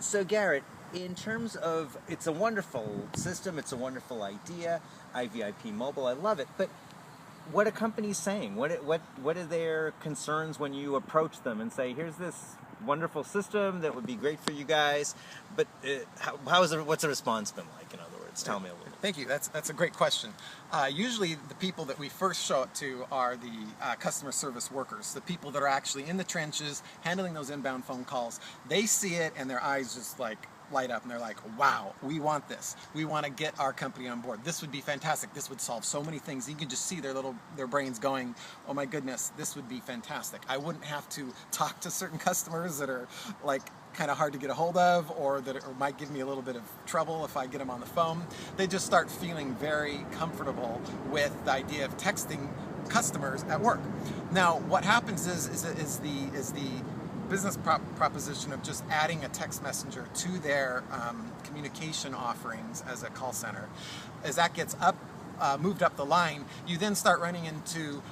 So Garrett, in terms of, it's a wonderful system, it's a wonderful idea, iViP mobile, I love it, but what are companies saying? What are their concerns when you approach them and say, here's this wonderful system that would be great for you guys, but what's the response been like, in other words? Tell me a little bit. Thank you. That's a great question. Usually the people that we first show it to are the customer service workers, the people that are actually in the trenches handling those inbound phone calls. They see it and their eyes just like light up and they're like, wow, we want this. We want to get our company on board. This would be fantastic. This would solve so many things. You can just see their brains going, oh my goodness, this would be fantastic. I wouldn't have to talk to certain customers that are like kind of hard to get a hold of, or might give me a little bit of trouble if I get them on the phone. They just start feeling very comfortable with the idea of texting customers at work. Now, what happens is the business proposition of just adding a text messenger to their communication offerings as a call center. As that gets moved up the line, you then start running into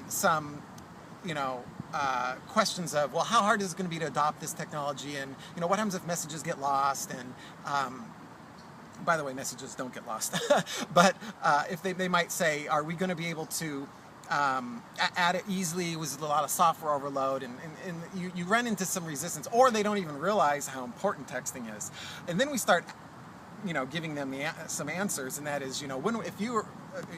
some, questions of, well, how hard is it going to be to adopt this technology, and what happens if messages get lost, and by the way, messages don't get lost, but if they might say, are we going to be able to add it easily? Was a lot of software overload, and you run into some resistance, or they don't even realize how important texting is. And then we start giving them some answers, and that is, if you're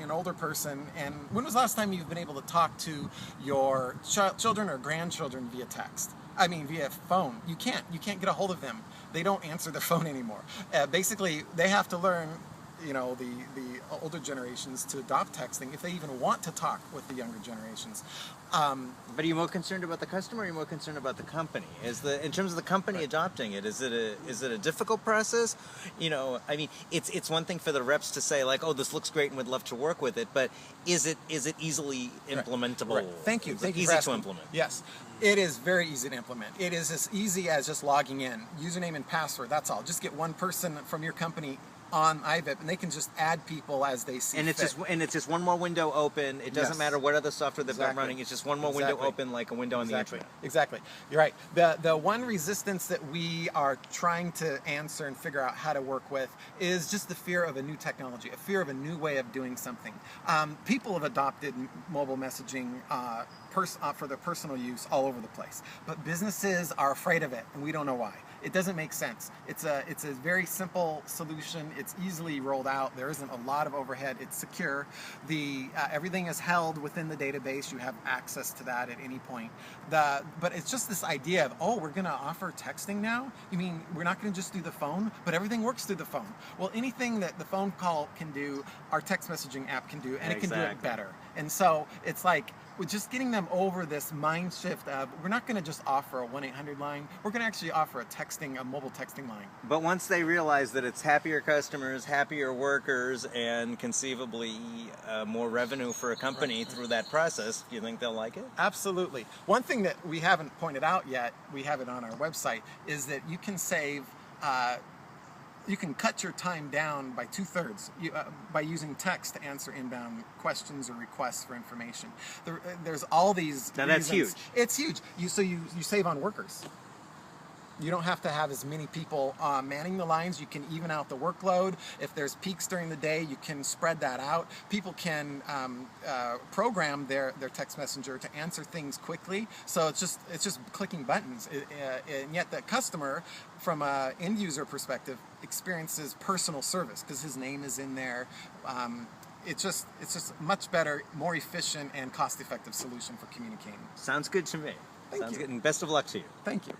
an older person, and when was the last time you've been able to talk to your children or grandchildren via text? I mean, via phone. You can't get a hold of them. They don't answer their phone anymore. Basically, they have to learn the older generations to adopt texting if they even want to talk with the younger generations. But are you more concerned about the customer, or are you more concerned about the company? In terms of the company adopting it, is it a difficult process? I mean, it's one thing for the reps to say like, oh, this looks great and would love to work with it, but is it easily implementable? Right. Thank you. Thank you for asking. Easy to implement? Yes. It is very easy to implement. It is as easy as just logging in, username and password. That's all. Just get one person from your company on iViP, and they can just add people as they see fit. It's just one more window open. It doesn't matter what other software they've got running. It's just one more window open, like a window on the internet. Exactly. You're right. The one resistance that we are trying to answer and figure out how to work with is just the fear of a new technology, a fear of a new way of doing something. People have adopted mobile messaging for their personal use all over the place, but businesses are afraid of it, and we don't know why. It doesn't make sense. It's a very simple solution. It's easily rolled out. There isn't a lot of overhead. It's secure. Everything is held within the database. You have access to that at any point. But it's just this idea of, oh, we're going to offer texting now? You mean we're not going to just do the phone? But everything works through the phone. Well, anything that the phone call can do, our text messaging app can do, and it can do it better. And so it's like, with just getting them over this mind shift of, we're not going to just offer a 1-800 line, we're going to actually offer a mobile texting line. But once they realize that it's happier customers, happier workers, and conceivably more revenue for a company through that process, do you think they'll like it? Absolutely. One thing that we haven't pointed out yet, we have it on our website, is that you can save you can cut your time down by 2/3 by using text to answer inbound questions or requests for information. There's all these Now that's huge. It's huge. You save on workers. You don't have to have as many people manning the lines. You can even out the workload. If there's peaks during the day, you can spread that out. People can program their text messenger to answer things quickly. So it's just clicking buttons. And yet the customer, from an end user perspective, experiences personal service because his name is in there. It's just much better, more efficient, and cost-effective solution for communicating. Sounds good to me. Thank you. Good, and best of luck to you. Thank you.